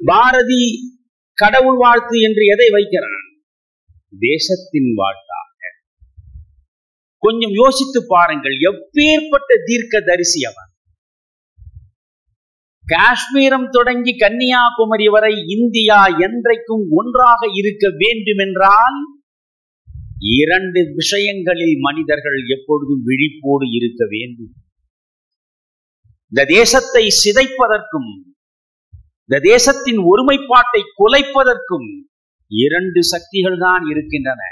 பாரதி கடவுள் வாழ்த்து என்று எதை வைக்கிறான்? தேசத்தின் வாழ்த்தாக. கொஞ்சம் யோசித்து பாருங்கள், எப்பேற்பட்ட தீர்க்க தரிசி அவன். காஷ்மீரம் தொடங்கி கன்னியாகுமரி வரை இந்தியா என்றைக்கும் ஒன்றாக இருக்க வேண்டும் என்றால் இரண்டு விஷயங்களில் மனிதர்கள் எப்பொழுதும் விழிப்போடு இருக்க வேண்டும். இந்த தேசத்தை சிதைப்பதற்கும் இந்த தேசத்தின் ஒருமைப்பாட்டை குலைப்பதற்கும் இரண்டு சக்திகள் தான் இருக்கின்றன.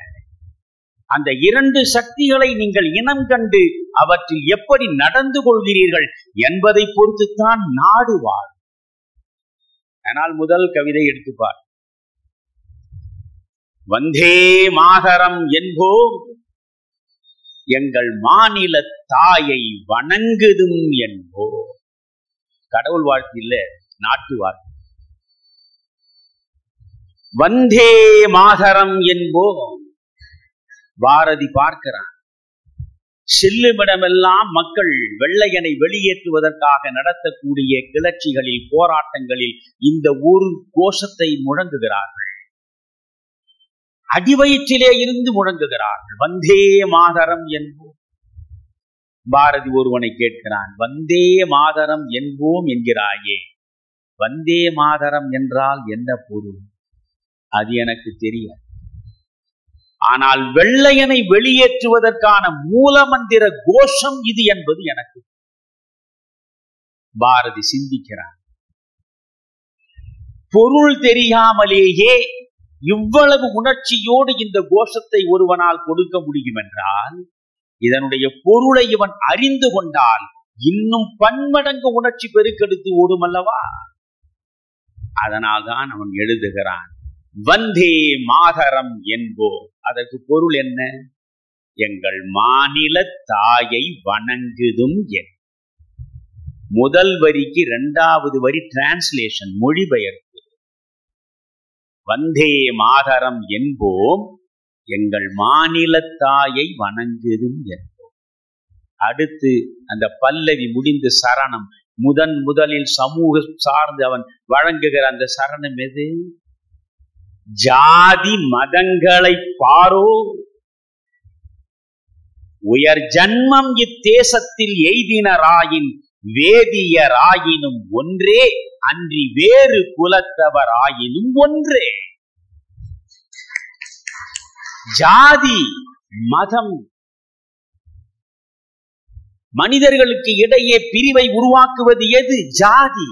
அந்த இரண்டு சக்திகளை நீங்கள் இனம் கண்டு அவற்றில் எப்படி நடந்து கொள்கிறீர்கள் என்பதை பொறுத்துத்தான் நாடு வாழும். ஆனால் முதல் கவிதை எடுத்துப்பார். வந்தே மாதரம் என்போம், எங்கள் மாநில தாயை வணங்குதும் என்போம். கடவுள் வாழ்த்து இல்ல, நாட்டு வாழ்த்து. வந்தே மாதரம் என்போம். பாரதி பார்க்கிறான், செல்லுமிடமெல்லாம் மக்கள் வெள்ளையனை வெளியேற்றுவதற்காக நடத்தக்கூடிய கிளர்ச்சிகளில், போராட்டங்களில் இந்த ஒரு கோஷத்தை முழங்குகிறார்கள். அடிவயிற்றிலே இருந்து முழங்குகிறார்கள். வந்தே மாதரம் என்போம். பாரதி ஒருவனை கேட்கிறான், வந்தே மாதரம் என்போம் என்கிறாயே, வந்தே மாதரம் என்றால் என்ன பொருள்? அது எனக்கு தெரியாது. ஆனால் வெள்ளையனை வெளியேற்றுவதற்கான மூலமந்திர கோஷம் இது என்பது எனக்கு. பாரதி சிந்திக்கிறார். பொருள் தெரியாமலேயே இவ்வளவு உணர்ச்சியோடு இந்த கோஷத்தை ஒருவனால் கொடுக்க முடியும் என்றால், இதனுடைய பொருளை இவன் அறிந்து கொண்டால் இன்னும் பன்மடங்கு உணர்ச்சி பெருக்கெடுத்து ஓடும் அல்லவா? அதனால்தான் அவன் எழுதுகிறான், வந்தே மாதரம் என்போம். அதற்கு பொருள் என்ன? எங்கள் மாநில தாயை வணங்குதும் என். முதல் வரிக்கு இரண்டாவது வரி டிரான்ஸ்லேஷன், மொழிபெயர்ப்பு. வந்தே மாதரம் என்போம், எங்கள் மாநில தாயை வணங்குதும் என்போம். அடுத்து அந்த பல்லவி முடிந்து சரணம், முதலில் சமூக சார்ந்து அவன் வழங்குகிற அந்த சரணம் எது? ஜாதி மதங்களை பாரோ, உயர் ஜன்மம் இத்தேசத்தில் எய்தினராயின் வேதியராயினும் ஒன்றே, அன்றி வேறு குலத்தவராயினும் ஒன்றே. ஜாதி மதம் மனிதர்களுக்கு இடையே பிரிவை உருவாக்குவது எது? ஜாதி.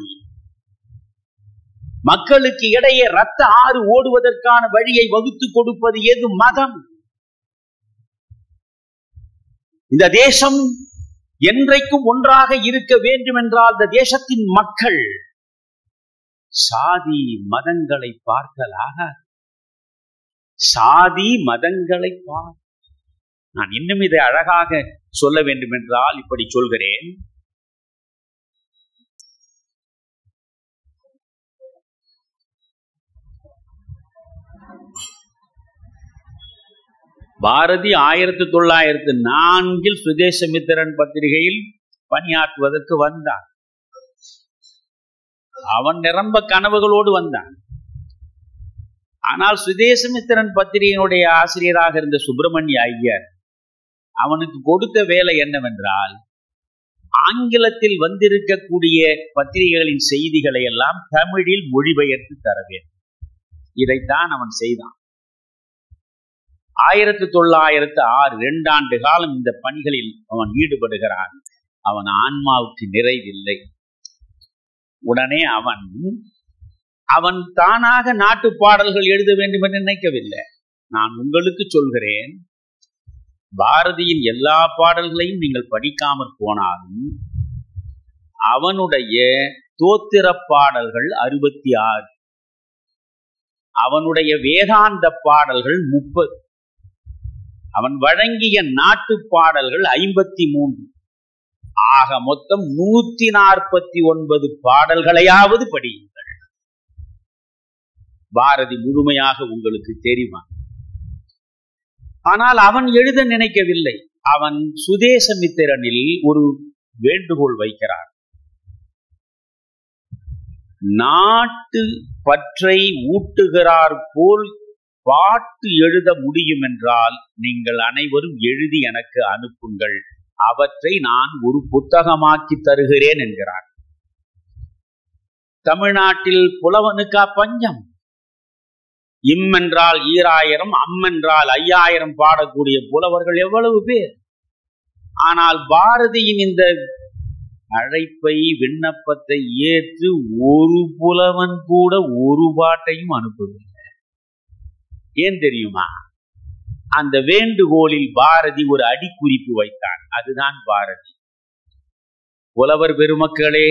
மக்களுக்கு இடையே ரத்த ஆறு ஓடுவதற்கான வழியை வகுத்து கொடுப்பது எது? மதம். இந்த தேசம் என்றைக்கும் ஒன்றாக இருக்க வேண்டும் என்றால் இந்த தேசத்தின் மக்கள் சாதி மதங்களை பார்க்கலாக. சாதி மதங்களை நான் இன்னும் இதை அழகாக சொல்ல வேண்டும் என்றால் இப்படி சொல்கிறேன். பாரதி 1904 சுதேசமித்திரன் பத்திரிகையில் பணியாற்றுவதற்கு வந்தான். அவன் நிரம்ப கனவுகளோடு வந்தான். ஆனால் சுதேசமித்திரன் பத்திரிகையினுடைய ஆசிரியராக இருந்த சுப்பிரமணிய ஐயர் அவனுக்கு கொடுத்த வேலை என்னவென்றால், ஆங்கிலத்தில் வந்திருக்கக்கூடிய பத்திரிகைகளின் செய்திகளை எல்லாம் தமிழில் மொழிபெயர்த்து தர வேண்டும். இதைத்தான் அவன் செய்தான். 1906 2 ஆண்டு காலம் இந்த பணிகளில் அவன் ஈடுபடுகிறான். அவன் ஆன்மாவுக்கு நிறைவில்லை. உடனே அவன் தானாக நாட்டு பாடல்கள் எழுத வேண்டும் என்று நினைக்கவில்லை. நான் உங்களுக்கு சொல்கிறேன், பாரதியின் எல்லா பாடல்களையும் நீங்கள் படிக்காமற் போனாலும் அவனுடைய தோத்திர பாடல்கள் 66, அவனுடைய வேதாந்த பாடல்கள் 30, அவன் வழங்கிய நாட்டு பாடல்கள் 53. ஆக மொத்தம் 149 பாடல்களையாவது படியுங்கள். பாரதி முழுமையாக உங்களுக்கு தெரியுமா? ஆனால் அவன் எழுத நினைக்கவில்லை. அவன் சுதேசமித்திரனில் ஒரு வேண்டுகோள் வைக்கிறான். நாட்டு பற்றை ஊட்டுகிறார் போல் பாட்டு எழுத முடியும் என்றால் நீங்கள் அனைவரும் எழுதி எனக்கு அனுப்புங்கள், அவற்றை நான் ஒரு புத்தகமாக்கி தருகிறேன் என்கிறார். தமிழ்நாட்டில் புலவனுக்கா பஞ்சம்? இம் என்றால் 2000, அம் என்றால் 5000 பாடக்கூடிய புலவர்கள் எவ்வளவு பேர். ஆனால் பாரதியின் இந்த அழைப்பை, விண்ணப்பத்தை ஏற்று ஒரு புலவன் கூட ஒரு பாட்டையும் அனுப்பவில்லை. ஏன் தெரியுமா? அந்த வேண்டுகோளில் பாரதி ஒரு அடிக்குறிப்பு வைத்தான். அதுதான் பாரதி. புலவர் பெருமக்களே,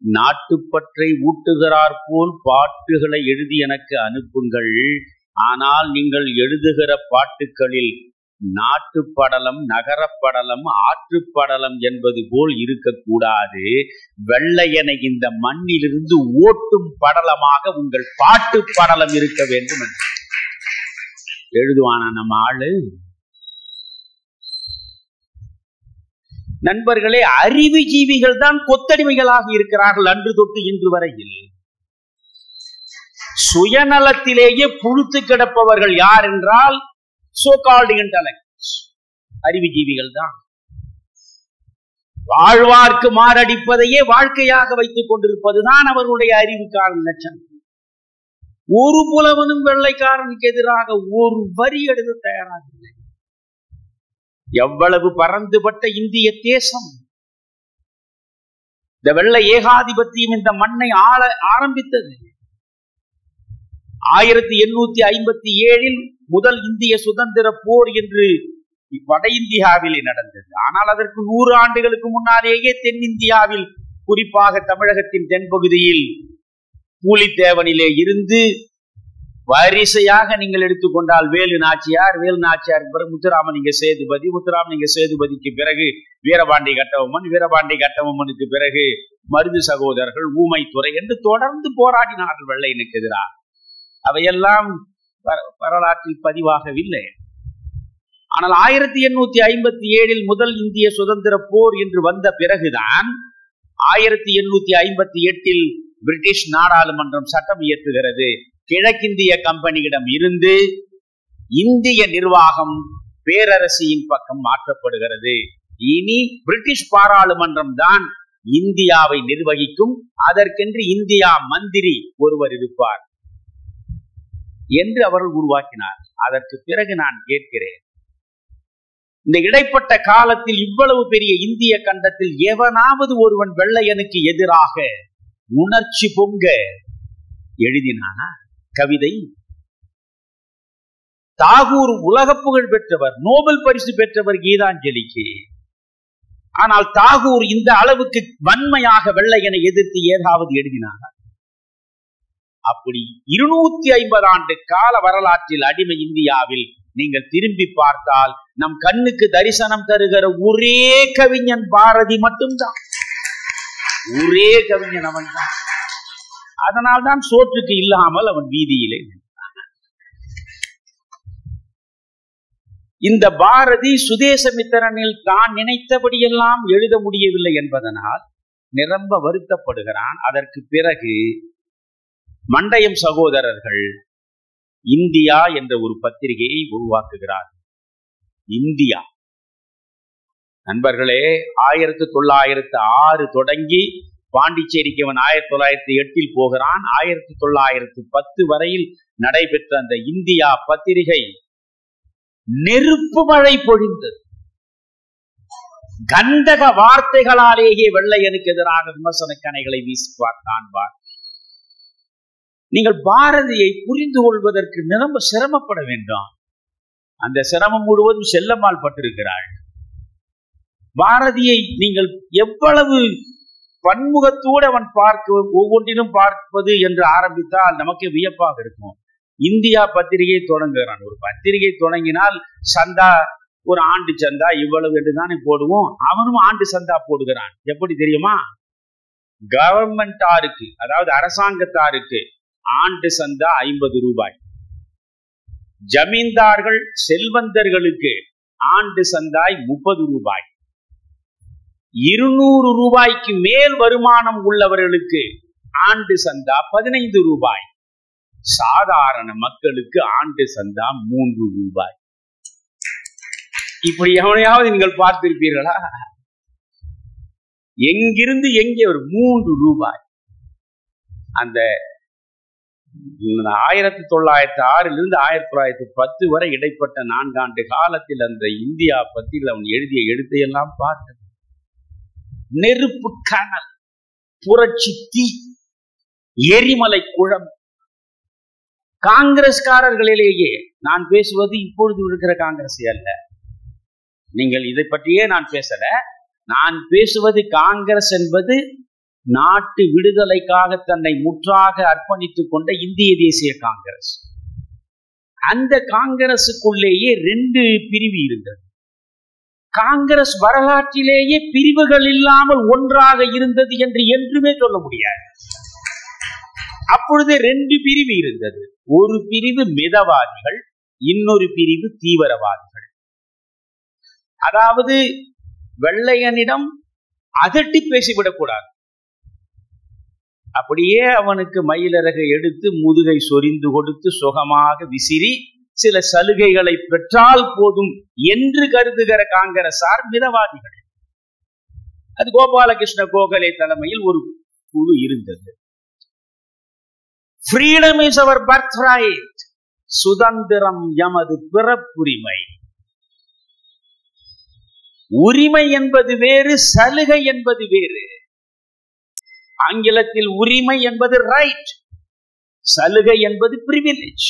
நாட்டுப்பற்றை ஊட்டுகிறார் போல் பாட்டுகளை எழுதி எனக்கு அனுப்புங்கள். ஆனால் நீங்கள் எழுதுகிற பாட்டுக்களில் நாட்டுப்படலம், நகரப்படலம், ஆற்றுப்படலம் என்பது போல் இருக்கக்கூடாது. வெள்ளையனை இந்த மண்ணிலிருந்து ஓட்டும் படலமாக உங்கள் பாட்டு படலம் இருக்க வேண்டும் என்று எழுதுவானா நம்ம ஆளு? நண்பர்களே, அறிவுஜீவிகள் தான் கொத்தடிமைகளாக இருக்கிறார்கள் அன்று தொட்டு இன்று வரையில். சுயநலத்திலேயே புழுத்து கிடப்பவர்கள் யார் என்றால் சோ-கால்டு இன்டலெக்ட்ஸ், அறிவுஜீவிகள் தான். வாழ்வார்க்கு மாரடிப்பதையே வாழ்க்கையாக வைத்துக் கொண்டிருப்பதுதான் அவர்களுடைய அறிவுக்கான லட்சணம். ஒரு புலவனும் வெள்ளைக்காரனுக்கு எதிராக ஒரு வரி எழுத தயாராக இல்லை. எவ்வளவு பறந்துபட்ட இந்திய தேசம்! இந்த வெள்ளை ஏகாதிபத்தியம் இந்த மண்ணை ஆள ஆரம்பித்தது. 1857 முதல் இந்திய சுதந்திர போர் என்று வட இந்தியாவிலே நடந்தது. ஆனால் அதற்கு 100 ஆண்டுகளுக்கு முன்னாலேயே தென்னிந்தியாவில், குறிப்பாக தமிழகத்தின் தென்பகுதியில் பூலித்தேவனிலே இருந்து வரிசையாக நீங்கள் எடுத்துக்கொண்டால் வேலு நாச்சியார், பிறகு முத்துராமலிங்க சேதுபதி, முத்துராமலிங்க சேதுபதிக்கு பிறகு வீரபாண்டி கட்டபொம்மன், வீரபாண்டி கட்டபொம்மனுக்கு பிறகு மருது சகோதரர்கள், ஊமைத்துறை என்று தொடர்ந்து போராடினார்கள் வெள்ளையனுக்கு எதிராக. அவையெல்லாம் வரலாற்றில் பதிவாகவில்லை. ஆனால் 1857 முதல் இந்திய சுதந்திர போர் என்று வந்த பிறகுதான் 1858 பிரிட்டிஷ் நாடாளுமன்றம் சட்டம் இயற்றுகிறது. கிழக்கிந்திய கம்பெனியிடம் இருந்து இந்திய நிர்வாகம் பேரரசியின் பக்கம் மாற்றப்படுகிறது. இனி பிரிட்டிஷ் பாராளுமன்றம் தான் இந்தியாவை நிர்வகிக்கும், அதற்கென்று இந்தியா மந்திரி ஒருவர் இருப்பார் என்று அவர்கள் உருவாக்கினார். அதற்கு பிறகு நான் கேட்கிறேன், இந்த இடைப்பட்ட காலத்தில் இவ்வளவு பெரிய இந்திய கண்டத்தில் எவனாவது ஒருவன் வெள்ளையனுக்கு எதிராக உணர்ச்சி பொங்க எழுதினானா கவிதை? தாகூர் உலக புகழ் பெற்றவர், நோபல் பரிசு பெற்றவர் கீதாஞ்சலிக்கு. ஆனால் தாகூர் இந்த அளவுக்கு வன்மையாக வெள்ளையனை எதிர்த்து ஏதாவது எழுதினானா? அப்படி 250 ஆண்டு கால வரலாற்றில் அடிமை இந்தியாவில் நீங்கள் திரும்பி பார்த்தால் நம் கண்ணுக்கு தரிசனம் தருகிற ஒரே கவிஞன் பாரதி மட்டும்தான். ஒரே கவிஞன் அவன் தான். அதனால்தான் சோற்றுக்கு இல்லாமல் அவன் வீதியிலே. இந்த பாரதி சுதேசமித்திரனில் தான் நினைத்தபடியெல்லாம் எழுத முடியவில்லை என்பதனால் நிரம்ப வருத்தப்படுகிறான். அதற்கு பிறகு மண்டையம் சகோதரர்கள் இந்தியா என்ற ஒரு பத்திரிகையை உருவாக்குகிறார். இந்தியா நண்பர்களே, 1906 தொடங்கி பாண்டிச்சேரிக்கு அவன் 1908 போகிறான். 1910 வரையில் நடைபெற்ற அந்த இந்தியா பத்திரிகை நெருப்பு மழை பொழிந்தது. கந்தக வார்த்தைகளாலேயே வெள்ளையனுக்கு எதிராக விமர்சன கணைகளை வீசி பார்த்தான். நீங்கள் பாரதியை புரிந்து கொள்வதற்கு நிரம்ப சிரமப்பட வேண்டாம். அந்த சிரமம் முழுவதும் செல்லம்மாள் பட்டிருக்கிறாள். பாரதியை நீங்கள் எவ்வளவு பன்முகத்தோடு அவன் ஒவ்வொன்றிலும் பார்ப்பது என்று ஆரம்பித்தால் நமக்கு வியப்பாக இருக்கும். இந்தியா பத்திரிகை தொடங்குகிறான். ஒரு பத்திரிகை தொடங்கினால் சந்தா, ஒரு ஆண்டு சந்தா இவ்வளவு என்று தானே போடுவோம். அவனும் ஆண்டு சந்தா போடுகிறான். எப்படி தெரியுமா? கவர்மெண்டாருக்கு, அதாவது அரசாங்கத்தாருக்கு ஆண்டு சந்தா 50 ரூபாய். ஜமீன்தார்கள் செல்வந்தர்களுக்கு ஆண்டு சந்தாய் 30 ரூபாய். 200 ரூபாய்க்கு மேல் வருமானம் உள்ளவர்களுக்கு ஆண்டு சந்தா 15 ரூபாய். சாதாரண மக்களுக்கு ஆண்டு சந்தா 3 ரூபாய். இப்படி எவனையாவது நீங்கள் பார்த்திருப்பீர்களா? எங்கிருந்து எங்கே ஒரு 3 ரூபாய். அந்த 1906 1910 வரை இடைப்பட்ட 4 ஆண்டு காலத்தில் அந்த இந்தியா பத்தியில் அவன் எழுதிய எழுத்தையெல்லாம் பார்த்து நெருப்பு கனல், புரட்சி தீ, எரிமலை குழம்பு. காங்கிரஸ்காரர்களிலேயே, நான் பேசுவது இப்பொழுது இருக்கிற காங்கிரஸ் அல்ல, நீங்கள் இதை பற்றியே நான் பேசல. நான் பேசுவது காங்கிரஸ் என்பது நாட்டு விடுதலைக்காக தன்னை முற்றாக அர்ப்பணித்துக் கொண்ட இந்திய தேசிய காங்கிரஸ். அந்த காங்கிரசுக்குள்ளேயே 2 பிரிவு இருந்தது. காங்கிரஸ் வரலாற்றிலேயே பிரிவுகள் இல்லாமல் ஒன்றாக இருந்தது என்று என்றுமே சொல்ல முடியாது. அப்பொழுது 2 பிரிவு இருந்தது. ஒரு பிரிவு மிதவாதிகள், இன்னொரு பிரிவு தீவிரவாதிகள். அதாவது வெள்ளையனிடம் அதட்டி பேசிவிடக்கூடாது. அப்படியே அவனுக்கு மயிலறகை எடுத்து முதுகை சொரிந்து கொடுத்து சுகமாக விசிறி சில சலுகைகளை பெற்றால் போதும் என்று கருதுகிற காங்கிரசார் மிதவாதிகள். அது கோபாலகிருஷ்ண கோகலே தலைமையில் ஒரு குழு இருந்தது. Freedom is our birthright, சுதந்திரம் எமது பிறப்புரிமை. உரிமை என்பது வேறு, சலுகை என்பது வேறு. ஆங்கிலத்தில் உரிமை என்பது ரைட், சலுகை என்பது பிரிவிலேஜ்.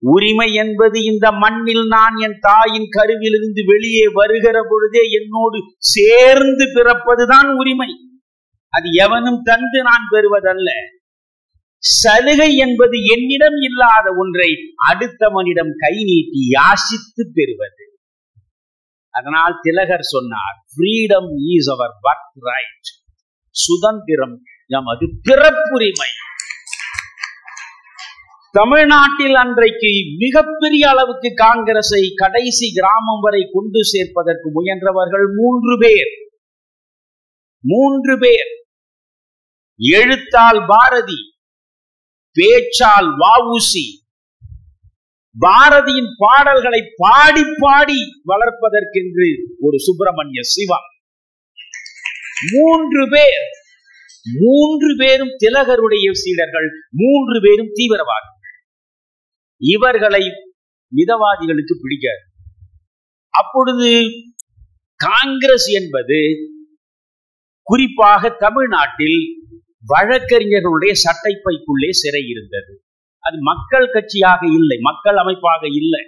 உரிமை என்பது இந்த மண்ணில் நான் என் தாயின் கருவிலிருந்து வெளியே வருகிற பொழுதே என்னோடு சேர்ந்து பிறப்பதுதான் உரிமை. அது எவனும் தந்து நான் பெறுவதல்ல. சலுகை என்பது என்னிடம் இல்லாத ஒன்றை அடுத்தவனிடம் கை நீட்டி யாசித்து பெறுவது. அதனால் திலகர் சொன்னார், freedom is our birthright, சுதந்திரம் நமது பிறப்புரிமை. தமிழ்நாட்டில் அன்றைக்கு மிகப்பெரிய அளவுக்கு காங்கிரஸை கடைசி கிராமம் வரை கொண்டு சேர்ப்பதற்கு முயன்றவர்கள் 3 பேர். 3 பேர். எழுத்தால் பாரதி, பேச்சால் வஉசி, பாரதியின் பாடல்களை பாடி பாடி வளர்ப்பதற்கென்று ஒரு சுப்பிரமணிய சிவம். 3 பேர். 3 பேரும் திலகருடைய சீடர்கள், 3 பேரும் தீவிரவாதிகள். இவர்களை மிதவாதிகளுக்கு பிடிக்காது. அப்பொழுது காங்கிரஸ் என்பது குறிப்பாக தமிழ்நாட்டில் வழக்கறிஞர்களுடைய சட்டைப்பைக்குள்ளே சிறை இருந்தது. அது மக்கள் கட்சியாக இல்லை, மக்கள் அமைப்பாக இல்லை.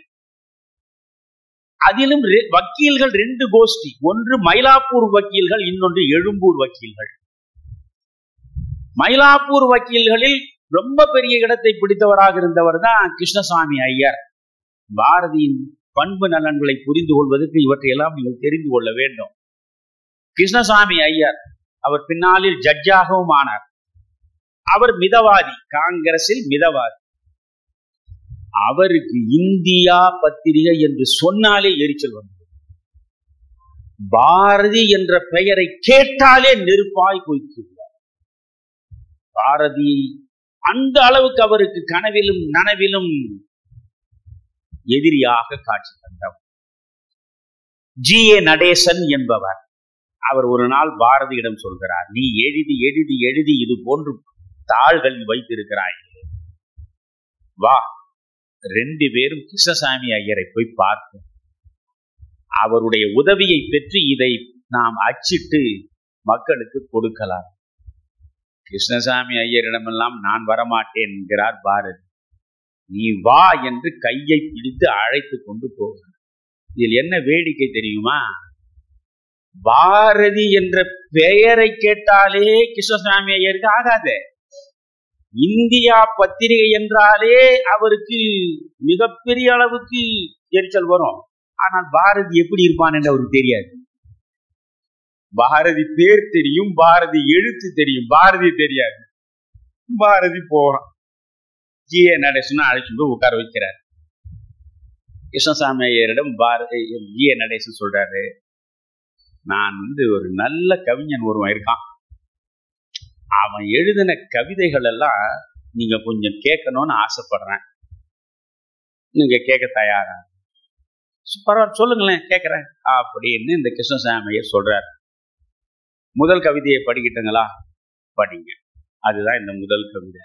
அதிலும் வக்கீல்கள் 2 கோஷ்டி. ஒன்று மயிலாப்பூர் வக்கீல்கள், இன்னொன்று எழும்பூர் வக்கீல்கள். மயிலாப்பூர் வக்கீல்களில் ரொம்ப பெரிய இடத்தை பிடித்தவராக இருந்தவர் தான் கிருஷ்ணசாமி ஐயர். பாரதியின் பண்பு நலன்களை புரிந்து கொள்வதற்கு இவற்றையெல்லாம் நீங்கள் தெரிந்து கொள்ள வேண்டும். கிருஷ்ணசாமி ஐயர் அவர் பின்னாளில் ஜட்ஜாகவும் ஆனார். அவர் மிதவாதி, காங்கிரஸில் மிதவாதி. அவருக்கு இந்தியா பத்திரிகை என்று சொன்னாலே எரிச்சல் வந்தது. பாரதி என்ற பெயரை கேட்டாலே நெருப்பாய் கொய்த்துள்ளார். பாரதி அந்த அளவுக்கு அவருக்கு கனவிலும் நனவிலும் எதிரியாக காட்சி தந்தவர். G.A. நடேசன் என்பவர். அவர் ஒரு நாள் பாரதியிடம் சொல்கிறார், நீ எழுதி எழுதி எழுதி இது போன்று தாள்கள் வைத்திருக்கிறாய், வா 2 பேரும் கிருஷ்ணசாமி ஐயரை போய் பார்ப்போம். அவருடைய உதவியை பெற்று இதை நாம் அச்சிட்டு மக்களுக்கு கொடுக்கலாம். கிருஷ்ணசாமி ஐயரிடமெல்லாம் நான் வரமாட்டேன் என்கிறார் பாரதி. நீ வா என்று கையை பிடித்து அழைத்து கொண்டு போகிறார். இதில் என்ன வேடிக்கை தெரியுமா? பாரதி என்ற பெயரை கேட்டாலே கிருஷ்ணசாமி ஐயருக்கு ஆகாதே. இந்தியா பத்திரிகை என்றாலே அவருக்கு மிகப்பெரிய அளவுக்கு எரிச்சல் வரும். ஆனால் பாரதி எப்படி இருப்பான் என்று அவருக்கு தெரியாது. பாரதி பேர் தெரியும், பாரதி எழுத்து தெரியும், பாரதி தெரியாது. பாரதி போறான். G.A. நடேசன் அழைச்சு உட்கார வைக்கிறார். கிருஷ்ணசாமி ஐயரிடம் G.A. நடேசன் சொல்றாரு, நான் ஒரு நல்ல கவிஞன் ஒருவன் இருக்கான், அவன் எழுதின கவிதைகள் எல்லாம் நீங்க கொஞ்சம் கேட்கணும்னு ஆசைப்படுறேன். நீங்க கேட்க தயாரா? பரவாயில்ல, சொல்லுங்களேன், கேட்கிறேன் அப்படின்னு இந்த கிருஷ்ணசாமி ஐயர் சொல்றாரு. முதல் கவிதையை படிக்கிட்டுங்களா? படிங்க. அதுதான் இந்த முதல் கவிதை.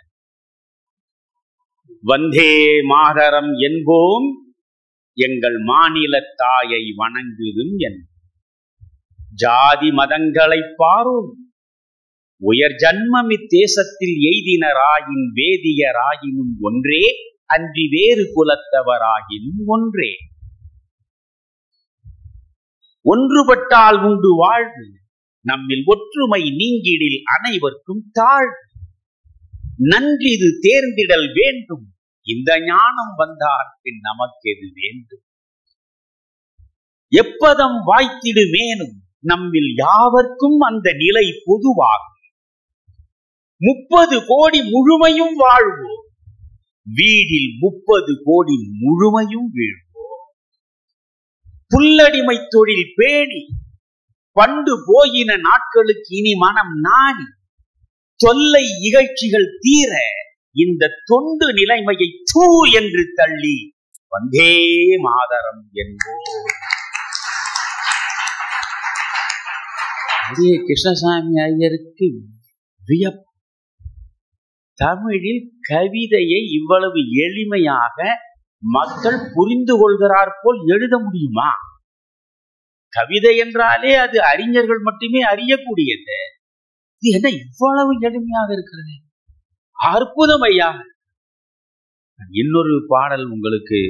வந்தே மாதரம் என்போம், எங்கள் மாநில தாயை வணங்குதும் என் ஜாதி மதங்களை பாரும், உயர் ஜன்மம் இத்தேசத்தில் எய்தினராயின் வேதியராயினும் ஒன்றே, அன்றி வேறு குலத்தவராயினும் ஒன்றே. ஒன்றுபட்டால் உண்டு வாழ்வு, நம்மில் ஒற்றுமை நீங்கிடில் அனைவருக்கும் தாழ்வு. நன்றிது தேர்ந்திடல் வேண்டும், இந்த ஞானம் வந்தால் பின் நமக்கெது வேண்டும். எப்பதம் வாய்த்திடுமேனும் நம்மில் யாவர்க்கும் அந்த நிலை பொதுவாகும். 30 கோடி முழுமையும் வாழ்வோம், வீடில் 30 கோடி முழுமையும் வீழ்வோம். புல்லடிமை தொழில் பேணி பண்டு போயின நாட்களுக்கு இனி மனம் நாடி, தொல்லை இகழ்ச்சிகள் தீர இந்த தொண்டு நிலைமையை தூ என்று தள்ளி வந்தே மாதரம் என்போம். கிருஷ்ணசாமி ஐயருக்கு வியப்பு. தமிழில் கவிதையை இவ்வளவு எளிமையாக மக்கள் புரிந்து கொள்கிறார் போல் எழுத முடியுமா? கவிதை என்றாலே அது அறிஞர்கள் மட்டுமே அறியக்கூடியது. இது என்ன இவ்வளவு எளிமையாக இருக்கிறது? அற்புதம் ஐயா. இன்னொரு பாடல் உங்களுக்கு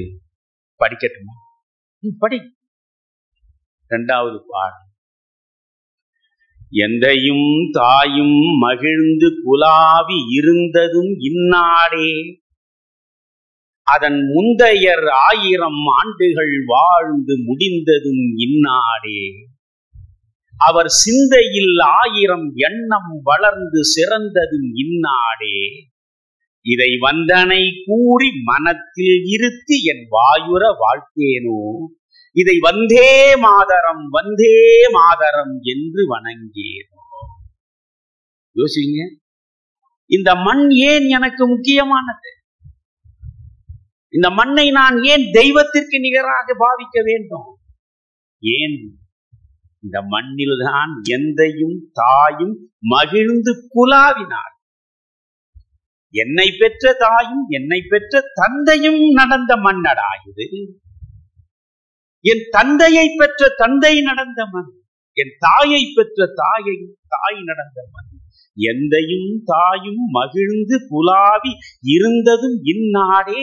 படிக்கட்டுமா? படி. 2வது பாடல். எந்தையும் தாயும் மகிழ்ந்து குலாவி இருந்ததும் இந்நாடே, அதன் முந்தையர் 1000 ஆண்டுகள் வாழ்ந்து முடிந்ததும் இந்நாடே. அவர் சிந்தையில் 1000 எண்ணம் வளர்ந்து சிறந்ததும் இந்நாடே. இதை வந்தனை கூறி மனத்தில் இருத்தி என் வாயுர வாழ்த்தேனோ, இதை வந்தே மாதரம் என்று வணங்கேனோ. யோசிங்க, இந்த மண் ஏன் எனக்கு முக்கியமானது? இந்த மண்ணை நான் ஏன் தெய்வத்திற்கு நிகராக பாவிக்க வேண்டும்? ஏன்? இந்த மண்ணில்தான் எந்தையும் தாயும் மகிழ்ந்து குலாவினார். என்னை பெற்ற தாயும் என்னை பெற்ற தந்தையும் நடந்த மண்ணடா இது. என் தந்தையை பெற்ற தந்தை நடந்த மண், என் தாயை பெற்ற தாய் நடந்த மண். எந்தையும் தாயும் மகிழ்ந்து குலாவி இருந்ததும் இந்நாடே,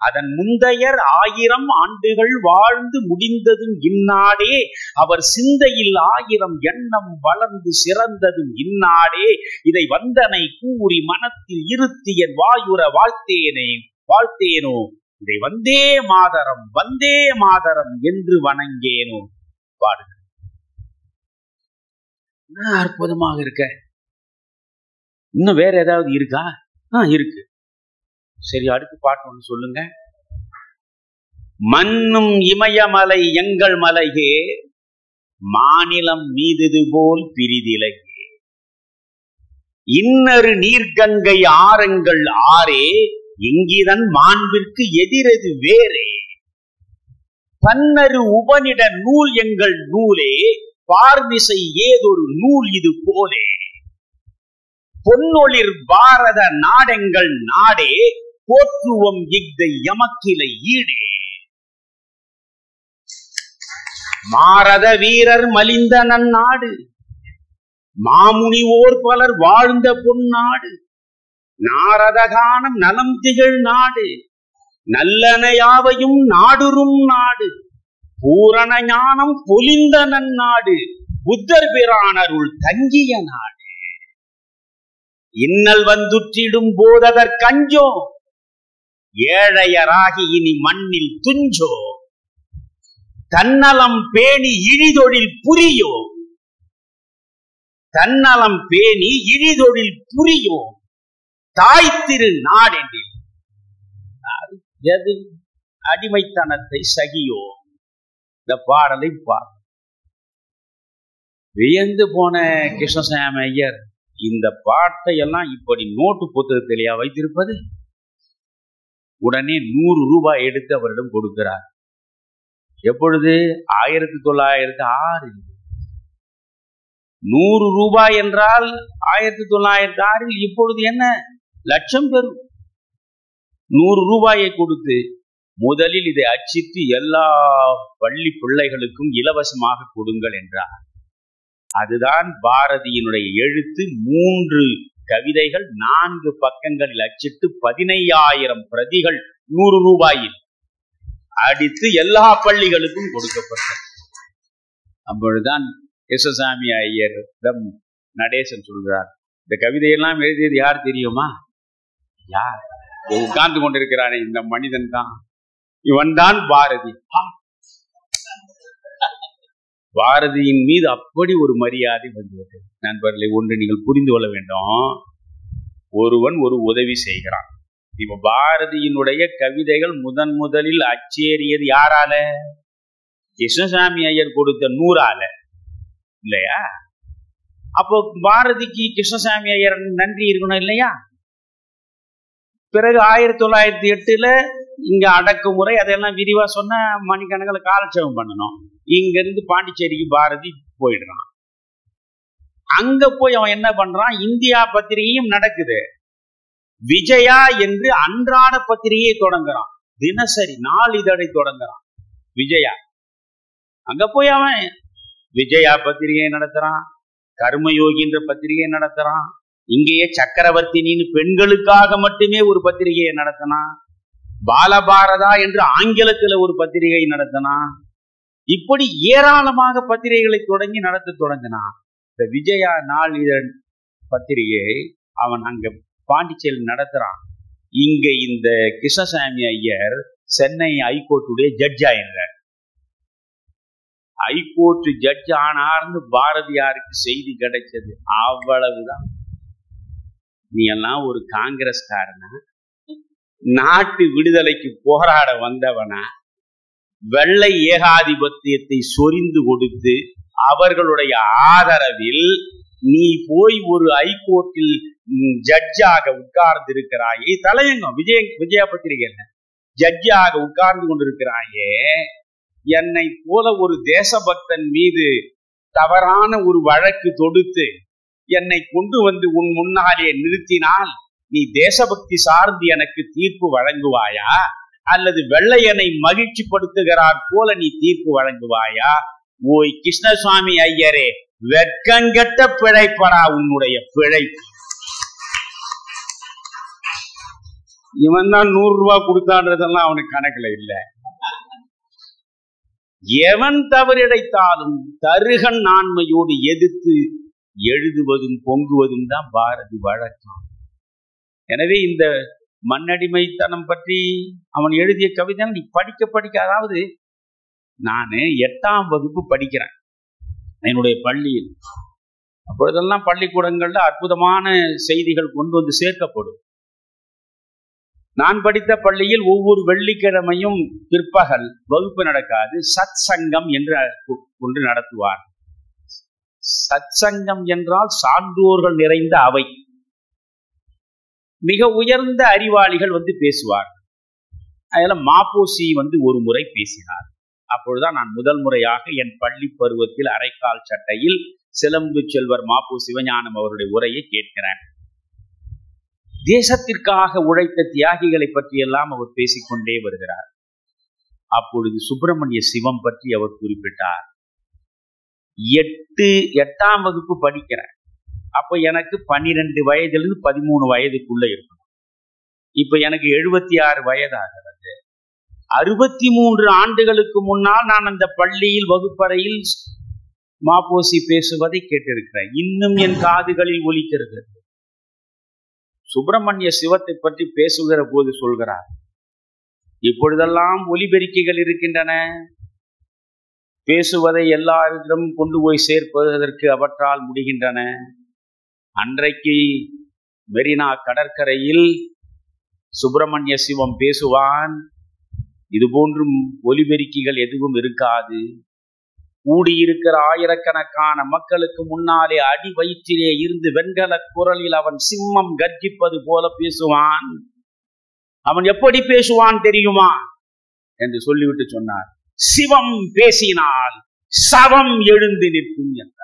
அதன் முந்தையர் 1000 ஆண்டுகள் வாழ்ந்து முடிந்ததும் இந்நாடே. அவர் சிந்தையில் 1000 எண்ணம் வளர்ந்து சிறந்ததும் இந்நாடே. இதை வந்தனை கூறி மனத்தில் இருத்தி என் வாயுர வாழ்த்தேனோ, இதை வந்தே மாதரம் என்று வணங்கேனோ. பாடுங்க. அற்புதமாக இருக்க. இன்னும் வேற ஏதாவது இருக்கா? இருக்கு. சரி, அடுத்து பாட்டு ஒன்று சொல்லுங்க. மண்ணும் இமயமலை எங்கள் மலையே, மாநிலம் மீதுது போல் பிரிதிலகே. இன்னரு நீர்கங்கை ஆரங்கள் ஆரே, இங்கிதன் மாண்பிற்கு எதிரது வேறே. பன்னரு உபனிட நூல் எங்கள் நூலே, பார்மிசை ஏதொரு நூல் இது போலே. பொன்னொளிர் பாரத நாடெங்கள் நாடே, போற்றுவம் இஃதை எமக்கிலை ஈடே. மாரத வீரர் மலிந்த நன்னாடு, மாமுனிவோர் பலர் வாழ்ந்த பொன்னாடு. நாரதகானம் நலம் திகழ் நாடு, நல்லனையாவையும் நாடுறும் நாடு. பூரண ஞானம் பொலிந்த நன்னாடு, புத்தர் பிரானருள் தங்கிய நாடு. இன்னல் வந்துற்றிடும் போததற்கஞ்சோ, ஏழையராகி இனி மண்ணில் துஞ்சோ. தன்னலம் பேணி இழிதொழில் புரியோ, தன்னலம் பேணி இழிதொழில் புரியோ. தாய் திரு நாடெனில் எது அடிமைத்தனத்தை சகியோ. இந்த பாடலை வியந்து போன கிருஷ்ணசாமி ஐயர் இந்த பாட்டை எல்லாம் இப்படி நோட்டு புத்தகத்திலேயா வைத்திருப்பது? உடனே 100 ரூபாய் எடுத்து அவரிடம் கொடுக்கிறார். எப்பொழுது? 1906. 100 ரூபாய் என்றால் 1906 இப்பொழுது என்ன லட்சம் பெறும். 100 ரூபாயை கொடுத்து முதலில் இதை அச்சிட்டு எல்லா பள்ளி பிள்ளைகளுக்கும் இலவசமாக கொடுங்கள் என்றார். அதுதான் பாரதியினுடைய எழுத்து. 3 கவிதைகள் 4 பக்கங்களில் அச்சிட்டு 15,000 பிரதிகள் 100 ரூபாயில் அடித்து எல்லா பள்ளிகளுக்கும் கொடுக்கப்பட்டது. அப்பொழுதுதான் கிருஷ்ணசாமி ஐயரிடம் நடேசன் சொல்கிறார், இந்த கவிதையெல்லாம் எழுதியது யார் தெரியுமா? யார்? உட்கார்ந்து கொண்டிருக்கிறானே இந்த மனிதன் தான், இவன் தான் பாரதி. பாரதியின் மீது அப்படி ஒரு மரியாதை வந்துவிட்டது. நண்பர்களை, ஒன்று நீங்கள் புரிந்து கொள்ள வேண்டும். ஒருவன் ஒரு உதவி செய்கிறான். இப்ப பாரதியினுடைய கவிதைகள் முதலில் அச்சேறியது யாரால? கிருஷ்ணசாமி ஐயர் கொடுத்த 100ஆல இல்லையா? அப்போ பாரதிக்கு கிருஷ்ணசாமி ஐயர் நன்றி இருக்கணும் இல்லையா? பிறகு 1908 இங்க அடக்குமுறை அதெல்லாம் விரிவா சொன்ன மணிக்கணக்கில் காலட்சேபம் பண்ணணும். இங்க இருந்து பாண்டிச்சேரிக்கு பாரதி போயிடுறான். அங்க போய் அவன் என்ன பண்றான்? இந்தியா பத்திரிகையும் நடக்குது. விஜயா என்று அன்றாட பத்திரிகையை தொடங்குறான். தினசரி நாளிதழை தொடங்குறான் விஜயா. அங்க போய் அவன் விஜயா பத்திரிகை நடத்துறான், கர்மயோகி என்ற பத்திரிகை நடத்துறான். இங்கேயே சக்கரவர்த்தினின்னு பெண்களுக்காக மட்டுமே ஒரு பத்திரிகையை நடத்தினான். பாலபாரதா என்று ஆங்கிலத்தில் ஒரு பத்திரிகை நடத்தினான். இப்படி ஏராளமாக பத்திரிகைகளை தொடங்கி நடத்த தொடங்கினான். இந்த விஜயா நாளிதழ் பத்திரிகையை அவன் அங்க பாண்டிச்சேரி நடத்துறான். இங்க இந்த கிருஷ்ணசாமி ஐயர் சென்னை ஹைகோர்ட்டுடைய ஜட்ஜ் ஆயிடுறார். ஹைகோர்ட் ஜட்ஜ் ஆனார்னு பாரதியாருக்கு செய்தி கிடைச்சது. அவ்வளவுதான். நீ எல்லாம் ஒரு காங்கிரஸ்காரனா? நாட்டு விடுதலைக்கு போராட வந்தவனா? வெள்ளை ஏகாதிபத்தியத்தை சொரிந்து கொடுத்து அவர்களுடைய ஆதரவில் நீ போய் ஒரு ஹைகோர்ட்டில் ஜட்ஜாக உட்கார்ந்து இருக்கிறாயே. தலையங்கம் விஜயா பத்திரிகையில ஜட்ஜாக உட்கார்ந்து கொண்டிருக்கிறாயே. என்னை போல ஒரு தேசபக்தன் மீது தவறான ஒரு வழக்கு தொடுத்து என்னை கொண்டு வந்து உன் முன்னாலே நிறுத்தினால் நீ தேசபக்தி சார்ந்து எனக்கு தீர்ப்பு வழங்குவாயா, அல்லது வெள்ளையனை மகிழ்ச்சி படுத்துகிறார் போல நீ தீர்ப்பு வழங்குவாயா? ஓய் கிருஷ்ணசுவாமி ஐயரே, வெட்கங்கெட்ட பிழைப்படா உன்னுடைய பிழைப்பு. இவன் தான் 100 ரூபாய் கொடுத்தான்றதெல்லாம் அவனுக்கு கணக்குல இல்ல. எவன் தவறிழைத்தாலும் தருகன் ஆண்மையோடு எதிர்த்து எழுதுவதும் பொங்குவதும் தான் பாரதி வழக்கம். எனவே இந்த மண்ணடிமைத்தனம் பற்றி அவன் எழுதிய கவிதை நீ படிக்க அதாவது நான் 8ஆம் வகுப்பு படிக்கிறேன் என்னுடைய பள்ளியில். அப்பொழுதெல்லாம் பள்ளிக்கூடங்கள்ல அற்புதமான செய்திகள் கொண்டு வந்து சேர்க்கப்படும். நான் படித்த பள்ளியில் ஒவ்வொரு வெள்ளிக்கிழமையும் பிற்பகல் வகுப்பு நடக்காது, சத் சங்கம் என்று ஒன்று நடத்துவார். சத் சங்கம் என்றால் சான்றோர்கள் நிறைந்த அவை. மிக உயர்ந்த அறிவாளிகள் வந்து பேசுவார். அதில் மாப்போசி ஒரு முறை பேசினார். அப்பொழுதுதான் நான் முதல் முறையாக என் பள்ளி பருவத்தில் அரைக்கால் சட்டையில் சிலம்பு செல்வர் மாப்போ சிவஞானம் அவருடைய உரையை கேட்கிறேன். தேசத்திற்காக உழைத்த தியாகிகளை பற்றியெல்லாம் அவர் பேசிக்கொண்டே வருகிறார். அப்பொழுது சுப்பிரமணிய சிவம் பற்றி அவர் குறிப்பிட்டார். 8ஆம் வகுப்பு படிக்கிறேன். அப்ப எனக்கு 12 வயதிலிருந்து 13 வயதுக்குள்ள இருக்கணும். இப்ப எனக்கு 76 வயதாகிறது. 63 ஆண்டுகளுக்கு முன்னால் நான் அந்த பள்ளியில் வகுப்பறையில் மாப்போசி பேசுவதை கேட்டிருக்கிறேன். இன்னும் என் காதுகளில் ஒலிக்கிறது. சுப்பிரமணிய சிவத்தை பற்றி பேசுகிற போது சொல்கிறார், இப்பொழுதெல்லாம் ஒலிபெருக்கிகள் இருக்கின்றன, பேசுவதை எல்லாரிடம் கொண்டு போய் சேர்ப்பதற்கு அவற்றால் முடிகின்றன. அன்றைக்கு மெரினா கடற்கரையில் சுப்பிரமணிய சிவம் பேசுவான், இது போன்றும் ஒலிபெருக்கிகள் எதுவும் இருக்காது. கூடியிருக்கிற ஆயிரக்கணக்கான மக்களுக்கு முன்னாலே அடி வயிற்றிலே இருந்து வெண்கல குரலில் அவன் சிம்மம் கர்ஜிப்பது போல பேசுவான். அவன் எப்படி பேசுவான் தெரியுமா என்று சொல்லிவிட்டு சொன்னார், சிவம் பேசினால் சவம் எழுந்து நிற்கும் என்றார்.